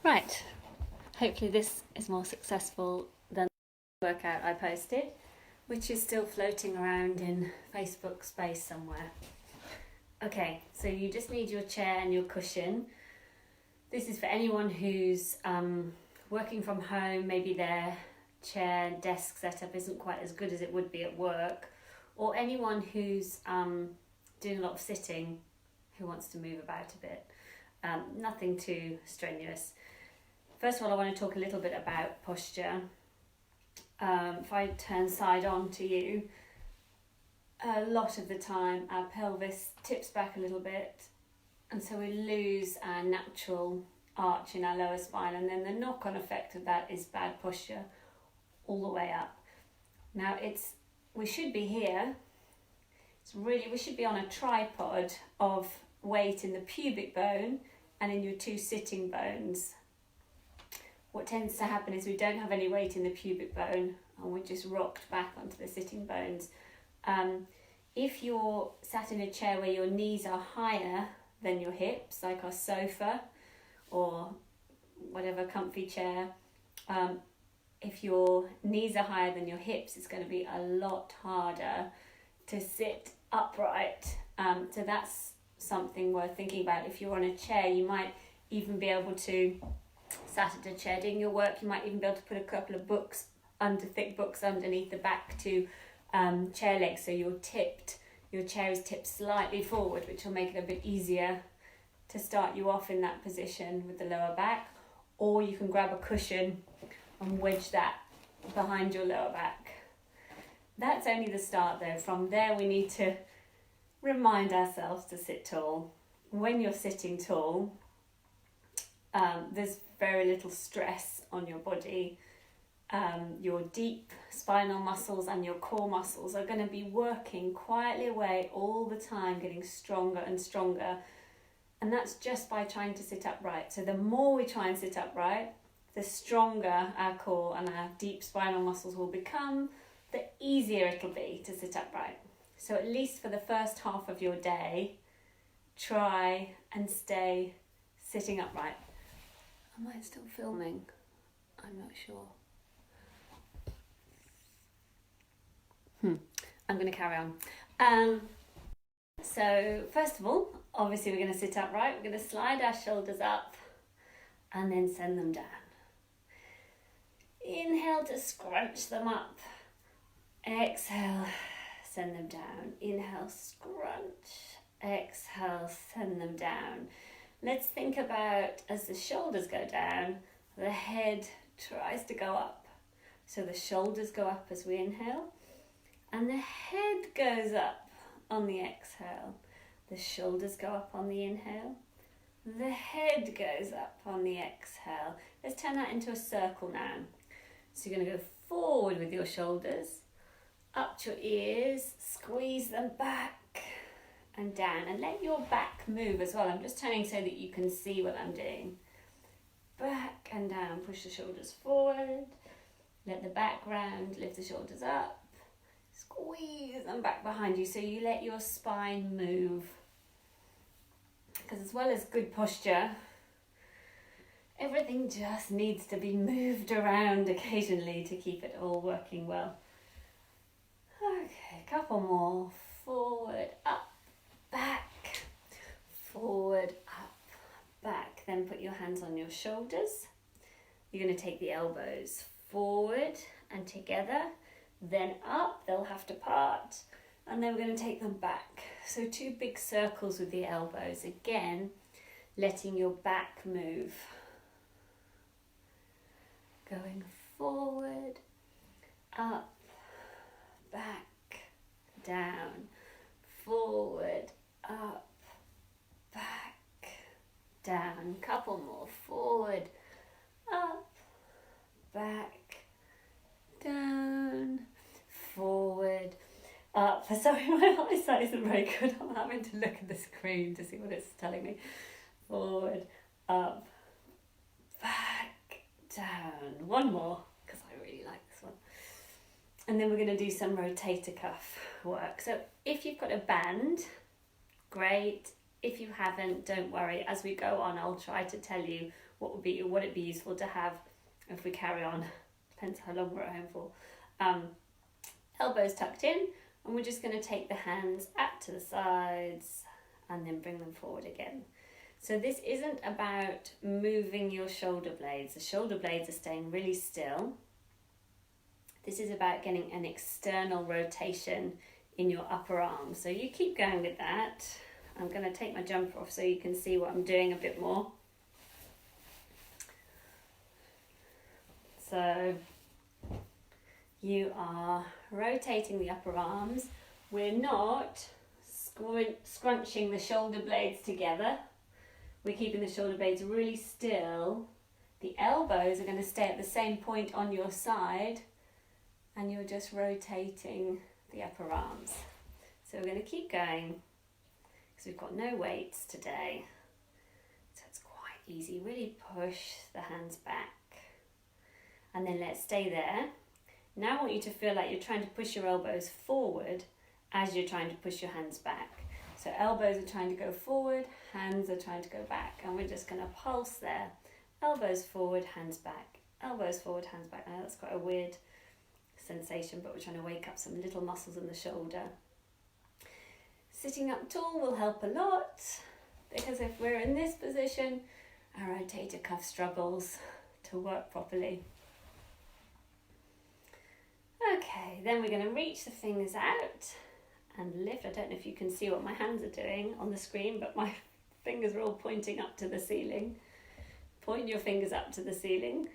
Right, hopefully this is more successful than the workout I posted, which is still floating around in Facebook space somewhere. Okay, so you just need your chair and your cushion. This is for anyone who's working from home, maybe their chair desk setup isn't quite as good as it would be at work, or anyone who's doing a lot of sitting who wants to move about a bit. Nothing too strenuous. First of all, I want to talk a little bit about posture. If I turn side on to you, a lot of the time our pelvis tips back a little bit, and so we lose our natural arch in our lower spine, and then the knock-on effect of that is bad posture all the way up. Now we should be here. We should be on a tripod of weight in the pubic bone and in your two sitting bones. What tends to happen is we don't have any weight in the pubic bone and we're just rocked back onto the sitting bones. If you're sat in a chair where your knees are higher than your hips, like our sofa or whatever comfy chair, if your knees are higher than your hips, it's going to be a lot harder to sit upright. So that's something worth thinking about. If you're on a chair, you might even be able to, sat at a chair doing your work, you might even be able to put a couple of thick books underneath the back to chair legs, so your chair is tipped slightly forward, which will make it a bit easier to start you off in that position with the lower back. Or you can grab a cushion and wedge that behind your lower back. That's only the start though. From there we need to remind ourselves to sit tall. When you're sitting tall, there's very little stress on your body. Your deep spinal muscles and your core muscles are going to be working quietly away all the time, getting stronger and stronger. And that's just by trying to sit upright. So the more we try and sit upright, the stronger our core and our deep spinal muscles will become, the easier it'll be to sit upright. So at least for the first half of your day, try and stay sitting upright. Am I still filming? I'm not sure. I'm going to carry on. So first of all, obviously we're going to sit upright. We're going to slide our shoulders up and then send them down. Inhale to scrunch them up. Exhale, send them down. Inhale, scrunch. Exhale, send them down. Let's think about, as the shoulders go down, the head tries to go up. So the shoulders go up as we inhale, and the head goes up on the exhale. The shoulders go up on the inhale. The head goes up on the exhale. Let's turn that into a circle now. So you're going to go forward with your shoulders, up to your ears, squeeze them back and down, and let your back move as well. I'm just turning so that you can see what I'm doing. Back and down, push the shoulders forward, let the back round, lift the shoulders up, squeeze them back behind you so you let your spine move. Because as well as good posture, everything just needs to be moved around occasionally to keep it all working well. Okay, a couple more. Forward, up, back, forward, up, back. Then put your hands on your shoulders. You're going to take the elbows forward and together, then up. They'll have to part, and then we're going to take them back. So two big circles with the elbows. Again, letting your back move. Going forward, up, back, down, forward, up, back, down. Couple more. Forward, up, back, down, forward, up. Sorry, my eyesight isn't very good. I'm having to look at the screen to see what it's telling me. Forward, up, back, down. One more, because I really like this one. And then we're going to do some rotator cuff work. So if you've got a band, great. If you haven't, don't worry. As we go on, I'll try to tell you what it'd be useful to have if we carry on. Depends how long we're at home for. Elbows tucked in, and we're just going to take the hands out to the sides and then bring them forward again. So this isn't about moving your shoulder blades. The shoulder blades are staying really still. This is about getting an external rotation in your upper arm. So you keep going with that. I'm going to take my jumper off so you can see what I'm doing a bit more. So you are rotating the upper arms. We're not scrunching the shoulder blades together. We're keeping the shoulder blades really still. The elbows are going to stay at the same point on your side, and you're just rotating the upper arms. So we're going to keep going because we've got no weights today. So it's quite easy. Really push the hands back. And then let's stay there. Now I want you to feel like you're trying to push your elbows forward as you're trying to push your hands back. So elbows are trying to go forward, hands are trying to go back, and we're just going to pulse there. Elbows forward, hands back. Elbows forward, hands back. I know that's quite a weird sensation, but we're trying to wake up some little muscles in the shoulder. Sitting up tall will help a lot, because if we're in this position, our rotator cuff struggles to work properly. Okay, then we're going to reach the fingers out and lift. I don't know if you can see what my hands are doing on the screen, but my fingers are all pointing up to the ceiling. Point your fingers up to the ceiling,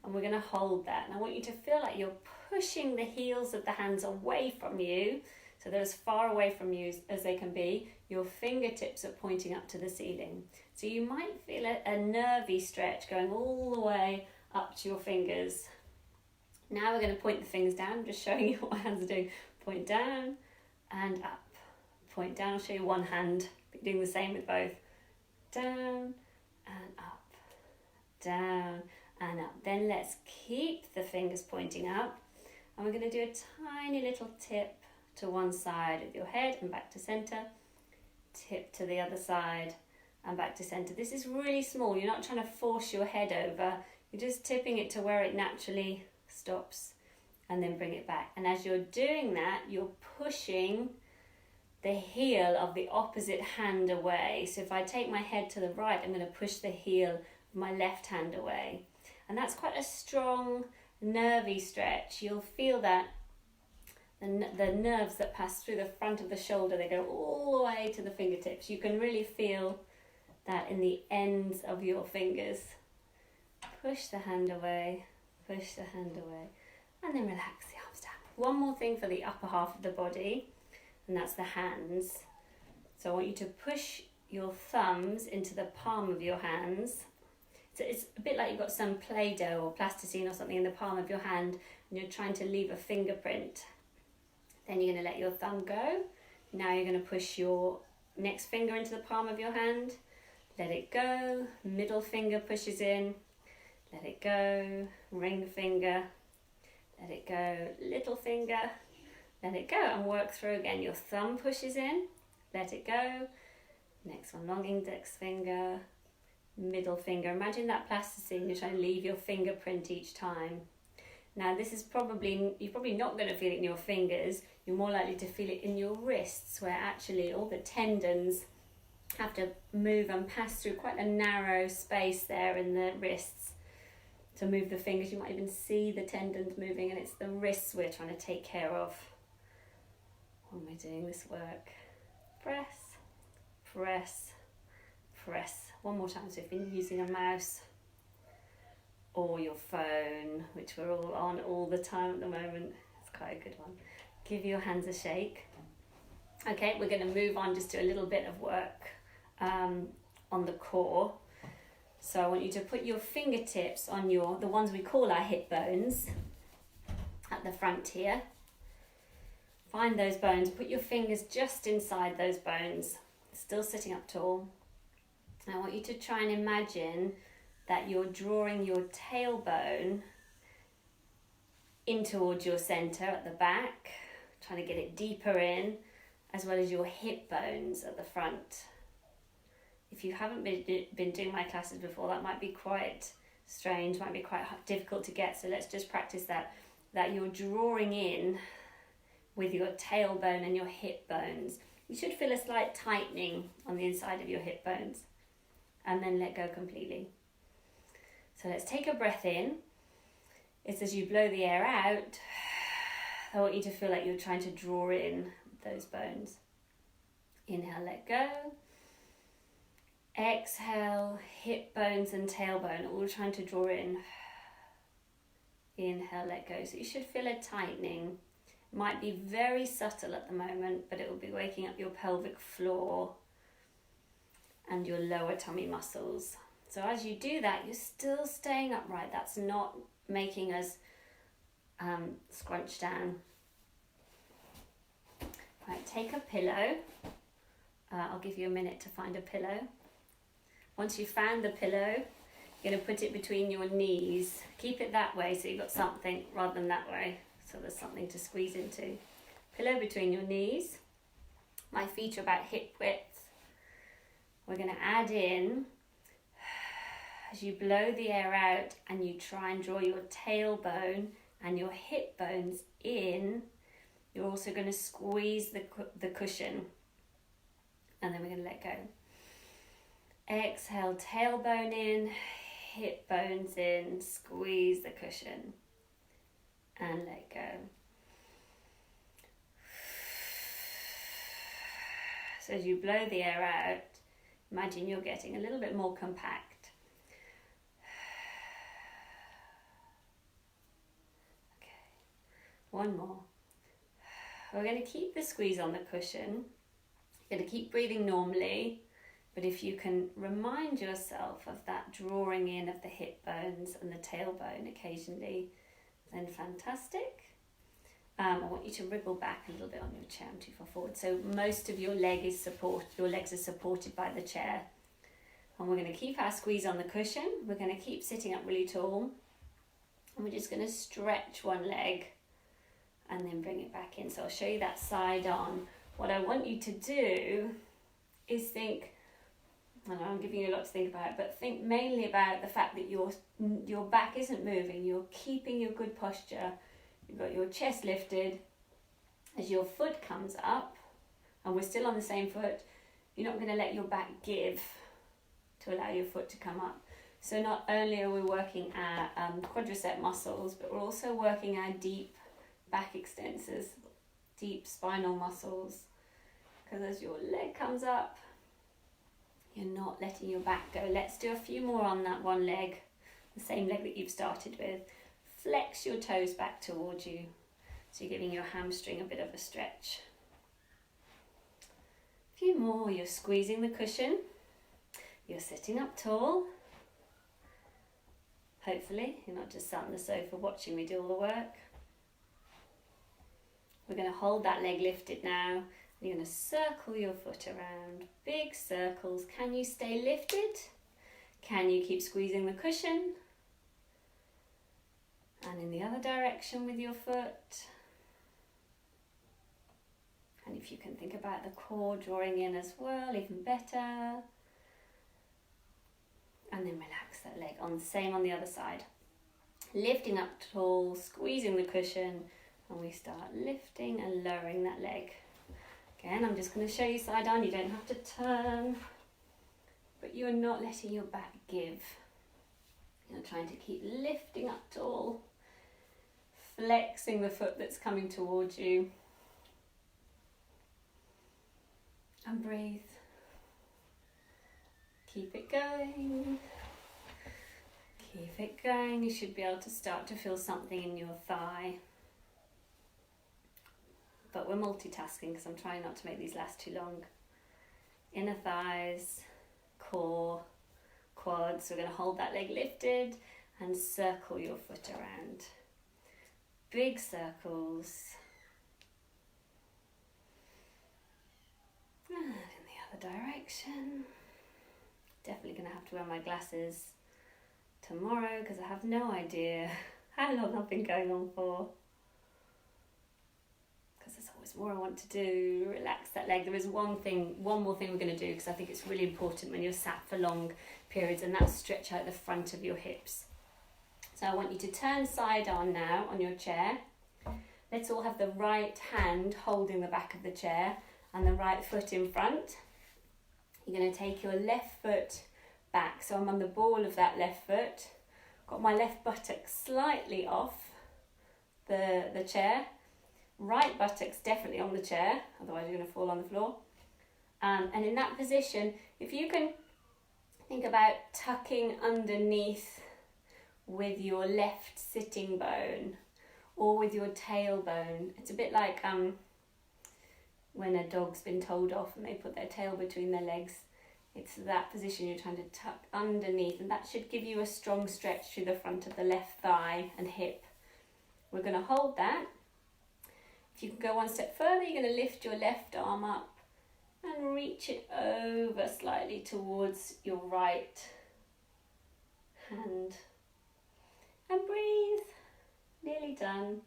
and we're going to hold that. And I want you to feel like you're pushing the heels of the hands away from you, so they're as far away from you as they can be. Your fingertips are pointing up to the ceiling. So you might feel a nervy stretch going all the way up to your fingers. Now we're going to point the fingers down. I'm just showing you what my hands are doing. Point down and up. Point down. I'll show you one hand, but you're doing the same with both. Down and up. Down and up. Then let's keep the fingers pointing up. And we're going to do a tiny little tip to one side of your head and back to center. Tip to the other side and back to center. This is really small. You're not trying to force your head over. You're just tipping it to where it naturally stops, and then bring it back. And as you're doing that, you're pushing the heel of the opposite hand away. So if I take my head to the right, I'm going to push the heel of my left hand away. And that's quite a strong, nervy stretch. You'll feel that the nerves that pass through the front of the shoulder, they go all the way to the fingertips. You can really feel that in the ends of your fingers. Push the hand away. Push the hand away, and then relax the arms down. One more thing for the upper half of the body, and that's the hands. So I want you to push your thumbs into the palm of your hands. So it's a bit like you've got some Play-Doh or plasticine or something in the palm of your hand, and you're trying to leave a fingerprint. Then you're going to let your thumb go. Now you're going to push your next finger into the palm of your hand. Let it go. Middle finger pushes in. Let it go, ring finger, let it go, little finger, let it go, and work through again. Your thumb pushes in, let it go, next one, long index finger, middle finger. Imagine that plasticine, you're trying to leave your fingerprint each time. Now this is you're probably not going to feel it in your fingers, you're more likely to feel it in your wrists, where actually all the tendons have to move and pass through quite a narrow space there in the wrists. To move the fingers, you might even see the tendons moving, and it's the wrists we're trying to take care of when we're doing this work. Press, press, press. One more time. So if you're using a mouse or your phone, which we're all on all the time at the moment, it's quite a good one. Give your hands a shake. Okay, we're going to move on just to a little bit of work on the core. So I want you to put your fingertips on the ones we call our hip bones at the front here. Find those bones, put your fingers just inside those bones, still sitting up tall. And I want you to try and imagine that you're drawing your tailbone in towards your center at the back, trying to get it deeper in, as well as your hip bones at the front. If you haven't been doing my classes before, that might be quite strange, might be quite difficult to get. So let's just practice that you're drawing in with your tailbone and your hip bones. You should feel a slight tightening on the inside of your hip bones, and then let go completely. So let's take a breath in. It's as you blow the air out, I want you to feel like you're trying to draw in those bones. Inhale, let go. Exhale, hip bones and tailbone all trying to draw in. Inhale, let go. So you should feel a tightening. Might be very subtle at the moment, but it will be waking up your pelvic floor and your lower tummy muscles. So as you do that, you're still staying upright. That's not making us scrunch down. Right, take a pillow. I'll give you a minute to find a pillow. Once you've found the pillow, you're going to put it between your knees. Keep it that way so you've got something rather than that way. So there's something to squeeze into. Pillow between your knees. My feet are about hip width. We're going to add in, as you blow the air out and you try and draw your tailbone and your hip bones in, you're also going to squeeze the cushion. And then we're going to let go. Exhale, tailbone in, hip bones in, squeeze the cushion, and let go. So as you blow the air out, imagine you're getting a little bit more compact. Okay, one more. We're going to keep the squeeze on the cushion. You're going to keep breathing normally. But if you can remind yourself of that drawing in of the hip bones and the tailbone occasionally, then fantastic. I want you to wriggle back a little bit on your chair and too far forward. So most of your legs are supported by the chair. And we're going to keep our squeeze on the cushion. We're going to keep sitting up really tall. And we're just going to stretch one leg and then bring it back in. So I'll show you that side on. What I want you to do is think, I know I'm giving you a lot to think about, but think mainly about the fact that your back isn't moving. You're keeping your good posture. You've got your chest lifted. As your foot comes up, and we're still on the same foot, you're not going to let your back give to allow your foot to come up. So not only are we working our quadricep muscles, but we're also working our deep back extensors, deep spinal muscles. Because as your leg comes up, you're not letting your back go. Let's do a few more on that one leg, the same leg that you've started with. Flex your toes back towards you. So you're giving your hamstring a bit of a stretch. A few more. You're squeezing the cushion. You're sitting up tall. Hopefully, you're not just sat on the sofa watching me do all the work. We're going to hold that leg lifted now. You're going to circle your foot around, big circles. Can you stay lifted? Can you keep squeezing the cushion? And in the other direction with your foot. And if you can think about the core drawing in as well, even better. And then relax that leg. Same on the other side. Lifting up tall, squeezing the cushion, and we start lifting and lowering that leg. Again, I'm just going to show you side on. You don't have to turn, but you're not letting your back give. You're trying to keep lifting up tall, flexing the foot that's coming towards you. And breathe. Keep it going. Keep it going. You should be able to start to feel something in your thigh. But we're multitasking because I'm trying not to make these last too long. Inner thighs, core, quads. We're going to hold that leg lifted and circle your foot around. Big circles. And in the other direction. Definitely going to have to wear my glasses tomorrow because I have no idea how long I've been going on for. Because there's always more I want to do. Relax that leg. There is one more thing we're going to do, because I think it's really important when you're sat for long periods, and that's stretch out the front of your hips. So I want you to turn side on now on your chair. Let's all have the right hand holding the back of the chair and the right foot in front. You're going to take your left foot back. So I'm on the ball of that left foot. Got my left buttock slightly off the chair. Right buttock's definitely on the chair, otherwise you're going to fall on the floor. And in that position, if you can think about tucking underneath with your left sitting bone or with your tailbone. It's a bit like when a dog's been told off and they put their tail between their legs. It's that position you're trying to tuck underneath, and that should give you a strong stretch through the front of the left thigh and hip. We're going to hold that. If you can go one step further, you're going to lift your left arm up and reach it over slightly towards your right hand. And breathe. Nearly done.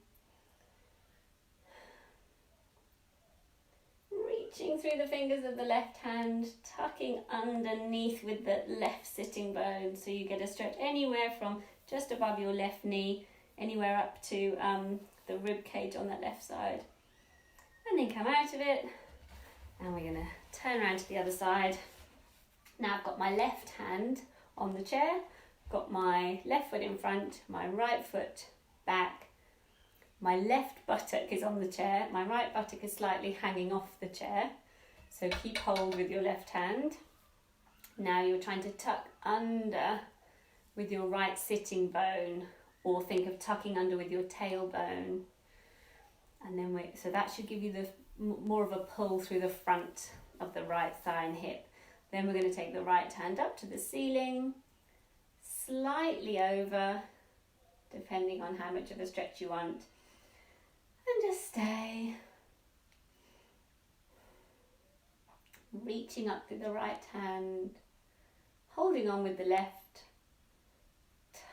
Reaching through the fingers of the left hand, tucking underneath with the left sitting bone, so you get a stretch anywhere from just above your left knee, anywhere up to the rib cage on that left side. And then come out of it, and we're going to turn around to the other side. Now I've got my left hand on the chair, got my left foot in front, my right foot back. My left buttock is on the chair, my right buttock is slightly hanging off the chair, so keep hold with your left hand. Now you're trying to tuck under with your right sitting bone, or think of tucking under with your tailbone. And then so that should give you the more of a pull through the front of the right thigh and hip. Then we're going to take the right hand up to the ceiling, slightly over, depending on how much of a stretch you want. And just stay. Reaching up with the right hand, holding on with the left,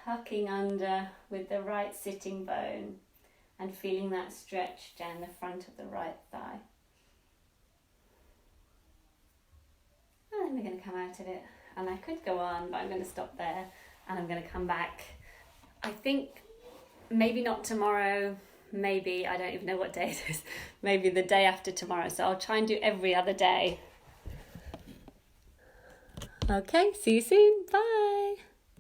tucking under with the right sitting bone, and feeling that stretch down the front of the right thigh. And then we're going to come out of it. And I could go on, but I'm going to stop there, and I'm going to come back. I think maybe not tomorrow, maybe, I don't even know what day it is, maybe the day after tomorrow. So I'll try and do every other day. Okay, see you soon. Bye.